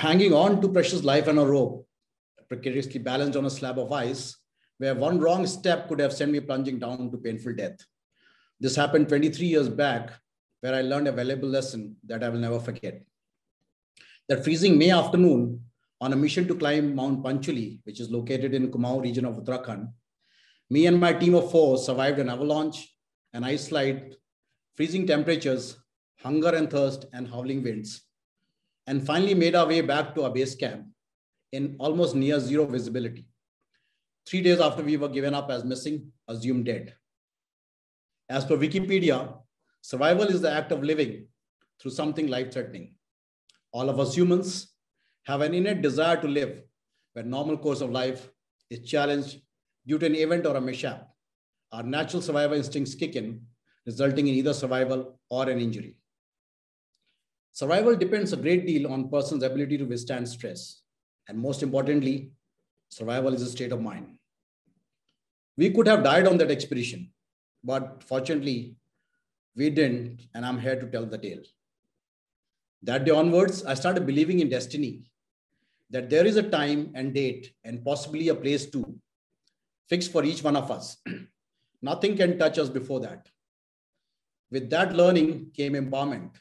hanging on to precious life on a rope, precariously balanced on a slab of ice, where one wrong step could have sent me plunging down to painful death. This happened 23 years back, where I learned a valuable lesson that I will never forget. That freezing May afternoon, on a mission to climb Mount Panchuli, which is located in Kumaon region of Uttarakhand, me and my team of 4 survived an avalanche, an ice slide, freezing temperatures, hunger and thirst, and howling winds, and finally made our way back to our base camp in almost near zero visibility. 3 days after we were given up as missing, assumed dead. As per Wikipedia, survival is the act of living through something life-threatening. All of us humans have an innate desire to live where normal course of life is challenged due to an event or a mishap. Our natural survival instincts kick in, resulting in either survival or an injury. Survival depends a great deal on a person's ability to withstand stress. And most importantly, survival is a state of mind. We could have died on that expedition, but fortunately, we didn't, and I'm here to tell the tale. That day onwards, I started believing in destiny, that there is a time and date and possibly a place too, fixed for each one of us. Nothing can touch us before that. With that learning came empowerment.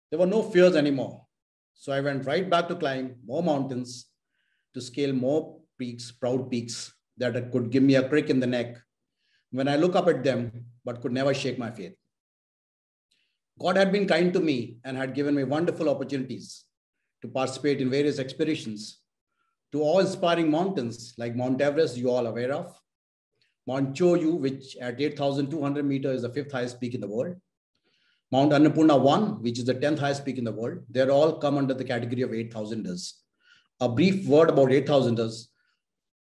There were no fears anymore. So I went right back to climb more mountains, to scale more peaks, proud peaks that could give me a crick in the neck when I look up at them, but could never shake my faith. God had been kind to me and had given me wonderful opportunities to participate in various expeditions to awe-inspiring mountains like Mount Everest, you all aware of, Mount Choyu, which at 8,200 meters is the 5th highest peak in the world, Mount Annapurna 1, which is the 10th highest peak in the world. They all come under the category of 8,000ers. A brief word about 8,000ers.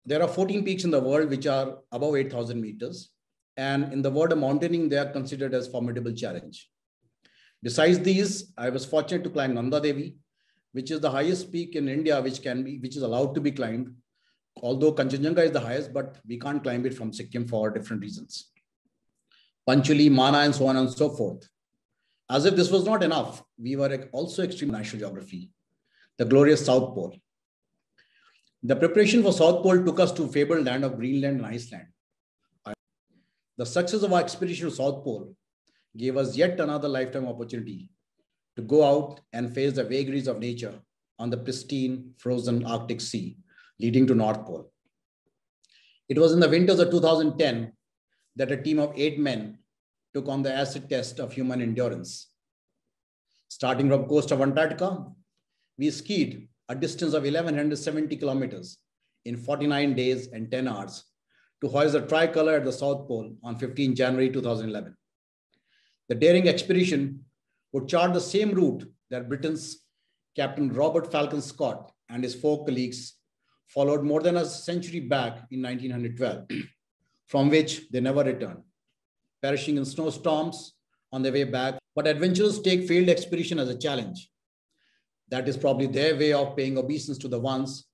There are 14 peaks in the world which are above 8,000 meters. And in the world of mountaineering, they are considered as formidable challenge. Besides these, I was fortunate to climb Nanda Devi, which is the highest peak in India, which is allowed to be climbed. Although Kanchenjunga is the highest, but we can't climb it from Sikkim for different reasons. Panchuli, Mana, and so on and so forth. As if this was not enough, we were also extreme national geography, the glorious South Pole. The preparation for South Pole took us to fabled land of Greenland and Iceland. The success of our expedition to South Pole gave us yet another lifetime opportunity to go out and face the vagaries of nature on the pristine, frozen Arctic Sea, leading to North Pole. It was in the winters of 2010 that a team of 8 men took on the acid test of human endurance. Starting from the coast of Antarctica, we skied a distance of 1,170 kilometers in 49 days and 10 hours to hoist the tricolor at the South Pole on 15 January 2011. The daring expedition would chart the same route that Britain's Captain Robert Falcon Scott and his 4 colleagues followed more than a century back in 1912, from which they never returned, perishing in snowstorms on their way back. But adventurers take failed expedition as a challenge. That is probably their way of paying obeisance to the ones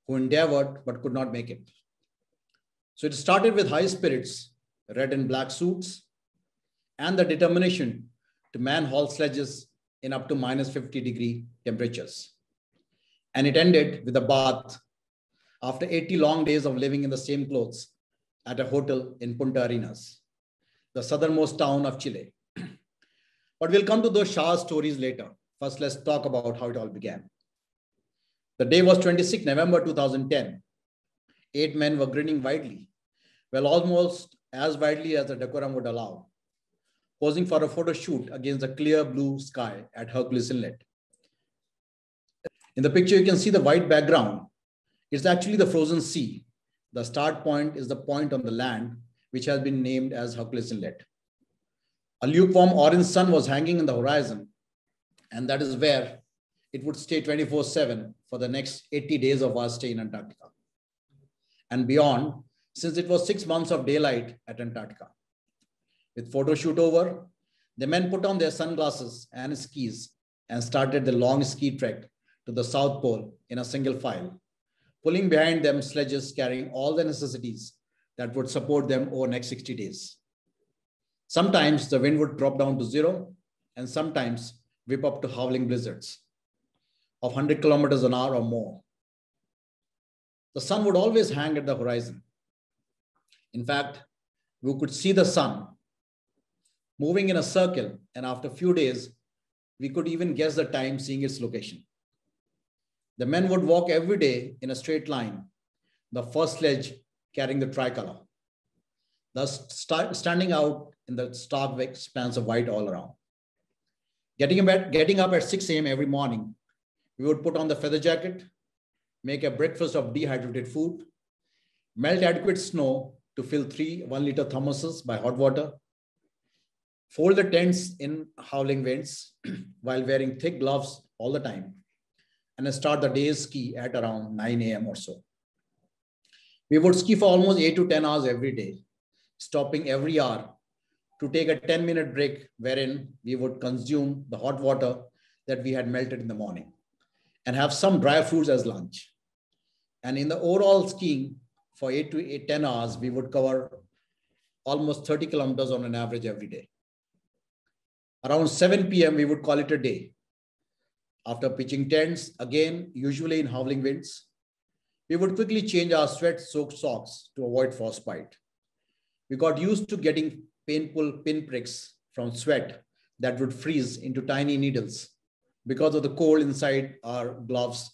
who endeavored but could not make it. So it started with high spirits, red and black suits, and the determination to man haul sledges in up to minus 50-degree temperatures. And it ended with a bath after 80 long days of living in the same clothes at a hotel in Punta Arenas, the southernmost town of Chile. But we'll come to those shower stories later. First, let's talk about how it all began. The day was 26 November 2010. 8 men were grinning widely, well, almost as widely as the decorum would allow, posing for a photo shoot against the clear blue sky at Hercules Inlet. In the picture, you can see the white background. It's actually the frozen sea. The start point is the point on the land, which has been named as Hercules Inlet. A lukewarm orange sun was hanging in the horizon, and that is where it would stay 24/7 for the next 80 days of our stay in Antarctica and beyond, since it was 6 months of daylight at Antarctica. With photo shoot over, the men put on their sunglasses and skis and started the long ski trek to the South Pole in a single file, pulling behind them sledges carrying all the necessities that would support them over the next 60 days. Sometimes the wind would drop down to 0, and sometimes whip up to howling blizzards. of 100 kilometers an hour or more. The sun would always hang at the horizon. In fact, we could see the sun moving in a circle, and after a few days, we could even guess the time seeing its location. The men would walk every day in a straight line, the first sledge carrying the tricolor, thus standing out in the stark expanse of white all around. Getting up at 6 a.m. every morning, we would put on the feather jacket, make a breakfast of dehydrated food, melt adequate snow to fill 3 1-liter thermoses by hot water, fold the tents in howling winds while wearing thick gloves all the time, and start the day's ski at around 9 a.m. or so. We would ski for almost 8 to 10 hours every day, stopping every hour to take a 10-minute break wherein we would consume the hot water that we had melted in the morning and have some dry fruits as lunch. And in the overall skiing for 8 to 10 hours, we would cover almost 30 kilometers on an average every day. Around 7 p.m., we would call it a day. After pitching tents, again, usually in howling winds, we would quickly change our sweat-soaked socks to avoid frostbite. We got used to getting painful pinpricks from sweat that would freeze into tiny needles because of the cold inside our gloves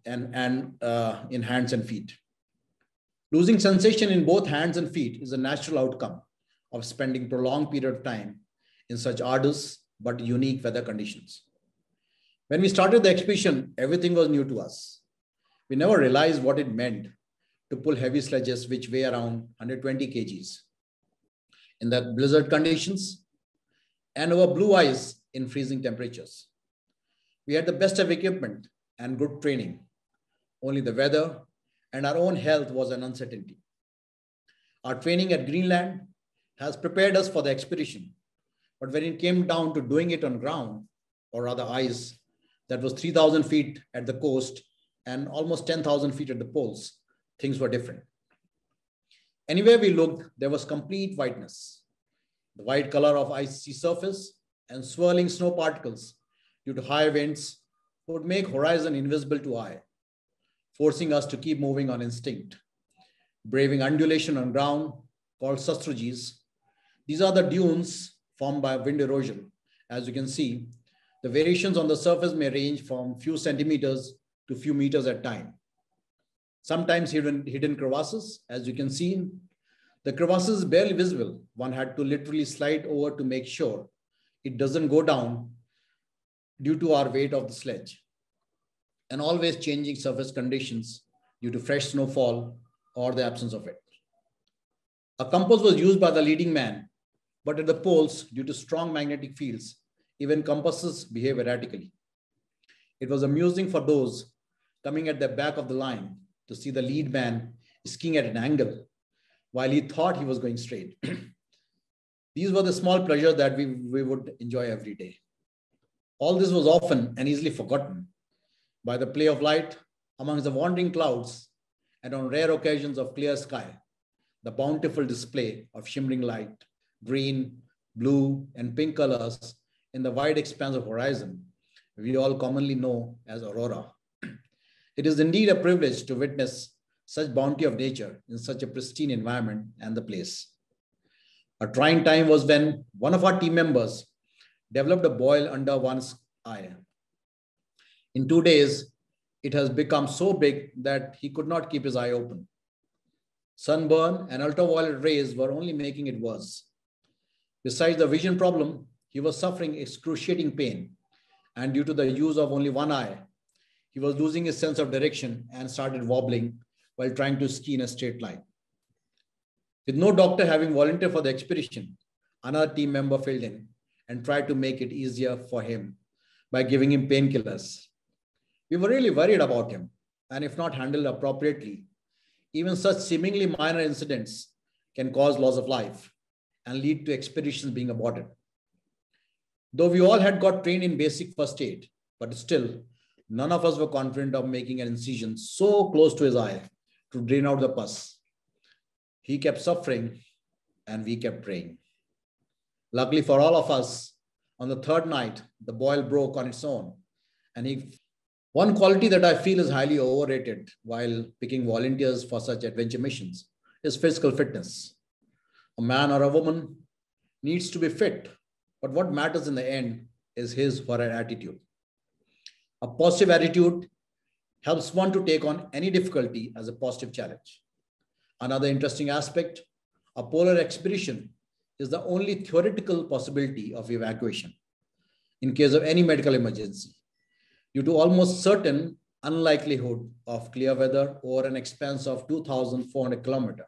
and in hands and feet. Losing sensation in both hands and feet is a natural outcome of spending prolonged period of time in such arduous but unique weather conditions. When we started the expedition, everything was new to us. We never realized what it meant to pull heavy sledges which weigh around 120 kgs in the blizzard conditions and over blue ice in freezing temperatures. We had the best of equipment and good training. Only the weather and our own health was an uncertainty. Our training at Greenland has prepared us for the expedition, but when it came down to doing it on ground, or rather ice, that was 3,000 feet at the coast and almost 10,000 feet at the poles, things were different. Anywhere we looked, there was complete whiteness. The white color of icy surface and swirling snow particles due to high winds would make horizon invisible to eye, forcing us to keep moving on instinct. Braving undulation on ground called sastruges. These are the dunes formed by wind erosion. As you can see, the variations on the surface may range from few centimeters to few meters at a time. Sometimes hidden crevasses, as you can see. The crevasses is barely visible. One had to literally slide over to make sure it doesn't go down due to our weight of the sledge. And always changing surface conditions due to fresh snowfall or the absence of it. A compass was used by the leading man, but at the poles, due to strong magnetic fields, even compasses behave erratically. It was amusing for those coming at the back of the line to see the lead man skiing at an angle while he thought he was going straight. These were the small pleasures that we would enjoy every day. All this was often and easily forgotten by the play of light amongst the wandering clouds and on rare occasions of clear sky, the bountiful display of shimmering light, green, blue, and pink colors in the wide expanse of horizon we all commonly know as aurora. It is indeed a privilege to witness such bounty of nature in such a pristine environment and the place. A trying time was when one of our team members developed a boil under one's eye. In 2 days, it has become so big that he could not keep his eye open. Sunburn and ultraviolet rays were only making it worse. Besides the vision problem, he was suffering excruciating pain, and due to the use of only one eye, he was losing his sense of direction and started wobbling while trying to ski in a straight line. With no doctor having volunteered for the expedition, another team member filled in and tried to make it easier for him by giving him painkillers. We were really worried about him, and if not handled appropriately, even such seemingly minor incidents can cause loss of life and lead to expeditions being aborted. Though we all had got trained in basic first aid, but still, none of us were confident of making an incision so close to his eye to drain out the pus. He kept suffering and we kept praying. Luckily for all of us, on the third night, the boil broke on its own and he One quality that I feel is highly overrated while picking volunteers for such adventure missions is physical fitness. A man or a woman needs to be fit, but what matters in the end is his or her attitude. A positive attitude helps one to take on any difficulty as a positive challenge. Another interesting aspect, a polar expedition is the only theoretical possibility of evacuation in case of any medical emergency, due to almost certain unlikelihood of clear weather over an expanse of 2,400 kilometers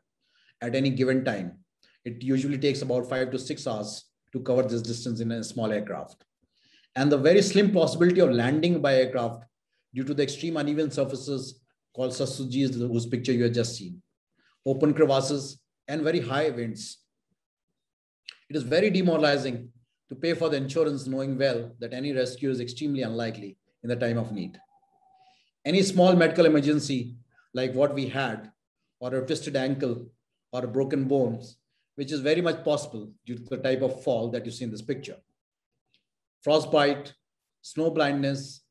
at any given time. It usually takes about 5 to 6 hours to cover this distance in a small aircraft. And the very slim possibility of landing by aircraft due to the extreme uneven surfaces called sastrugi, whose picture you have just seen, open crevasses, and very high winds. It is very demoralizing to pay for the insurance knowing well that any rescue is extremely unlikely in the time of need. Any small medical emergency like what we had, or a twisted ankle or a broken bones, which is very much possible due to the type of fall that you see in this picture. Frostbite, snow blindness,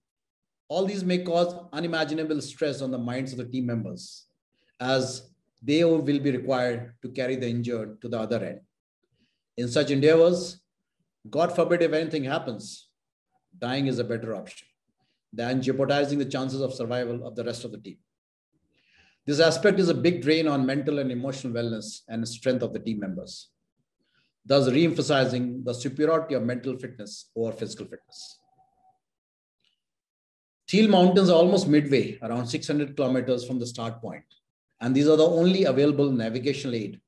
all these may cause unimaginable stress on the minds of the team members, as they will be required to carry the injured to the other end. In such endeavors, God forbid if anything happens, dying is a better option than jeopardizing the chances of survival of the rest of the team. This aspect is a big drain on mental and emotional wellness and strength of the team members, thus re-emphasizing the superiority of mental fitness over physical fitness. Thiel Mountains are almost midway, around 600 kilometers from the start point, and these are the only available navigational aid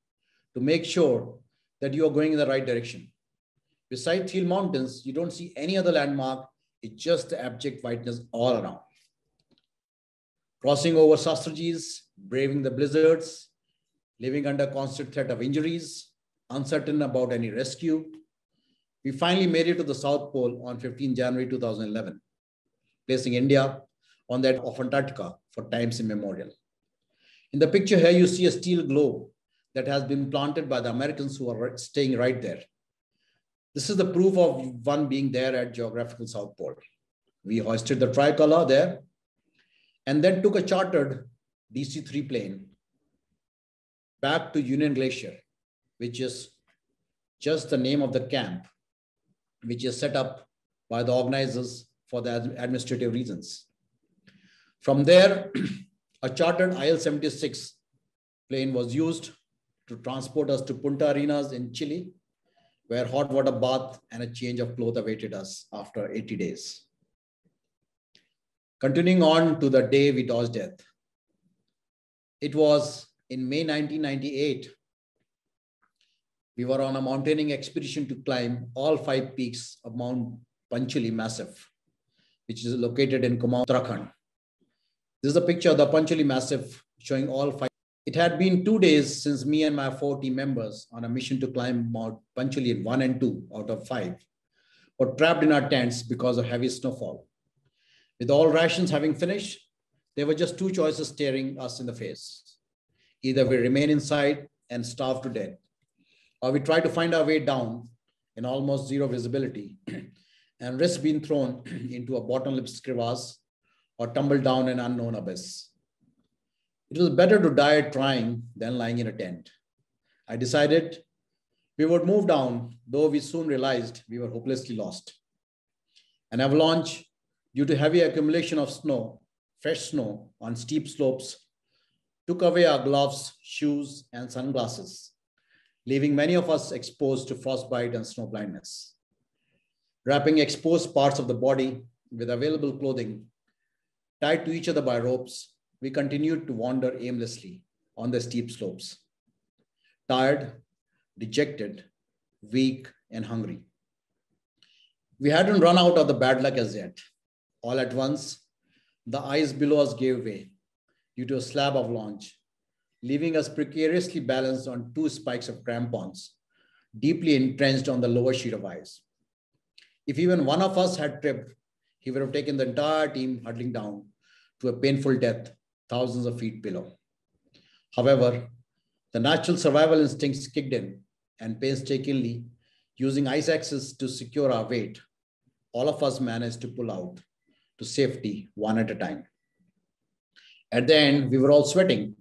to make sure that you are going in the right direction. Besides Thiel Mountains, you don't see any other landmark. It's just the abject whiteness all around. Crossing over sastrugis, braving the blizzards, living under constant threat of injuries, uncertain about any rescue. We finally made it to the South Pole on 15 January 2011, placing India on that of Antarctica for times immemorial. In the picture here, you see a steel globe that has been planted by the Americans who are staying right there. This is the proof of one being there at geographical South Pole. We hoisted the tricolor there and then took a chartered DC-3 plane back to Union Glacier, which is just the name of the camp, which is set up by the organizers for the administrative reasons. From there, a chartered IL-76 plane was used to transport us to Punta Arenas in Chile, where hot water bath and a change of clothes awaited us after 80 days. Continuing on to the day we dodged death. It was in May 1998. We were on a mountaineering expedition to climb all 5 peaks of Mount Panchali Massif, which is located in Kumaon, Uttarakhand. This is a picture of the Panchali Massif showing all 5. It had been 2 days since me and my 4 team members on a mission to climb Mount Panchali 1 and 2 out of 5 were trapped in our tents because of heavy snowfall. With all rations having finished, there were just 2 choices staring us in the face. Either we remain inside and starve to death, or we try to find our way down in almost zero visibility and risk being thrown into a bottomless crevasse or tumble down an unknown abyss. It was better to die trying than lying in a tent. I decided we would move down, though we soon realized we were hopelessly lost. An avalanche, due to heavy accumulation of snow, fresh snow on steep slopes, took away our gloves, shoes, and sunglasses, leaving many of us exposed to frostbite and snow blindness. Wrapping exposed parts of the body with available clothing, tied to each other by ropes, we continued to wander aimlessly on the steep slopes, tired, dejected, weak, and hungry. We hadn't run out of the bad luck as yet. All at once, the ice below us gave way due to a slab avalanche, leaving us precariously balanced on 2 spikes of crampons, deeply entrenched on the lower sheet of ice. If even one of us had tripped, he would have taken the entire team huddling down to a painful death thousands of feet below. However, the natural survival instincts kicked in, and painstakingly, using ice axes to secure our weight, all of us managed to pull out to safety one at a time. At the end, we were all sweating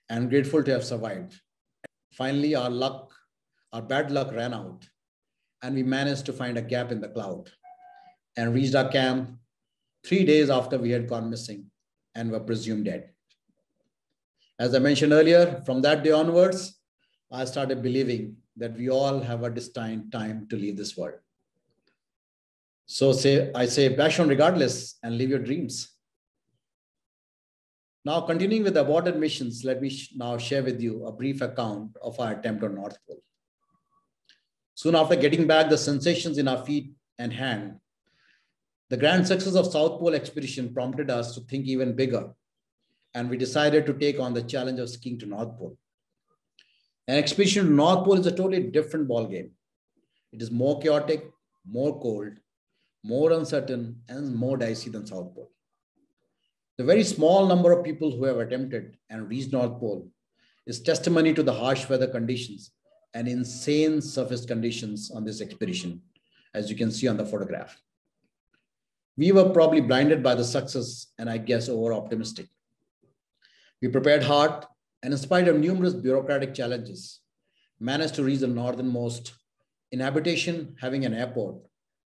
and grateful to have survived. Finally, our bad luck ran out, and we managed to find a gap in the cloud and reached our camp 3 days after we had gone missing and were presumed dead. As I mentioned earlier, from that day onwards, I started believing that we all have a destined time to leave this world. So I say, bash on regardless and live your dreams. Now, continuing with the aborted missions, let me now share with you a brief account of our attempt on North Pole. Soon after getting back the sensations in our feet and hand, the grand success of South Pole expedition prompted us to think even bigger, and we decided to take on the challenge of skiing to North Pole. An expedition to North Pole is a totally different ballgame. It is more chaotic, more cold, more uncertain, and more dicey than South Pole. The very small number of people who have attempted and reached North Pole is testimony to the harsh weather conditions and insane surface conditions on this expedition, as you can see on the photograph. We were probably blinded by the success and I guess over-optimistic. We prepared hard and in spite of numerous bureaucratic challenges, managed to reach the northernmost inhabitation having an airport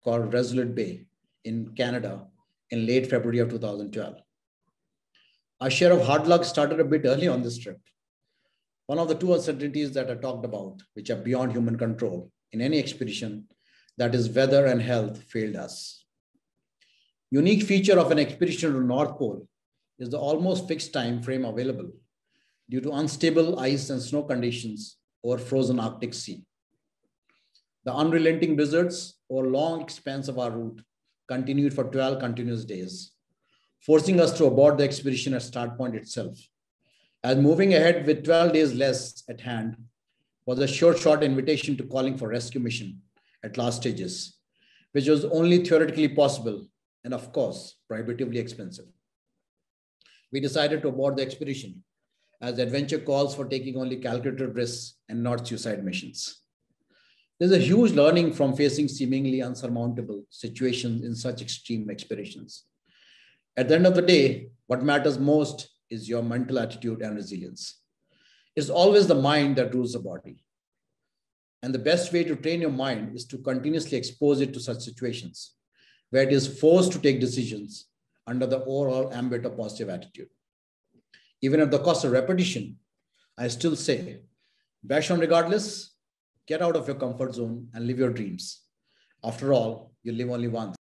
called Resolute Bay in Canada in late February of 2012. Our share of hard luck started a bit early on this trip. One of the two uncertainties that I talked about, which are beyond human control in any expedition, that is weather and health, failed us. Unique feature of an expedition to North Pole is the almost fixed time frame available due to unstable ice and snow conditions over frozen Arctic Sea. The unrelenting blizzards over long expanse of our route continued for 12 continuous days, forcing us to abort the expedition at start point itself. As moving ahead with 12 days less at hand was a short invitation to calling for rescue mission at last stages, which was only theoretically possible and of course, prohibitively expensive. We decided to abort the expedition as adventure calls for taking only calculated risks and not suicide missions. There's a huge learning from facing seemingly unsurmountable situations in such extreme expeditions. At the end of the day, what matters most is your mental attitude and resilience. It's always the mind that rules the body. And the best way to train your mind is to continuously expose it to such situations where it is forced to take decisions under the overall ambit of positive attitude. Even at the cost of repetition, I still say, bash on regardless, get out of your comfort zone and live your dreams. After all, you live only once.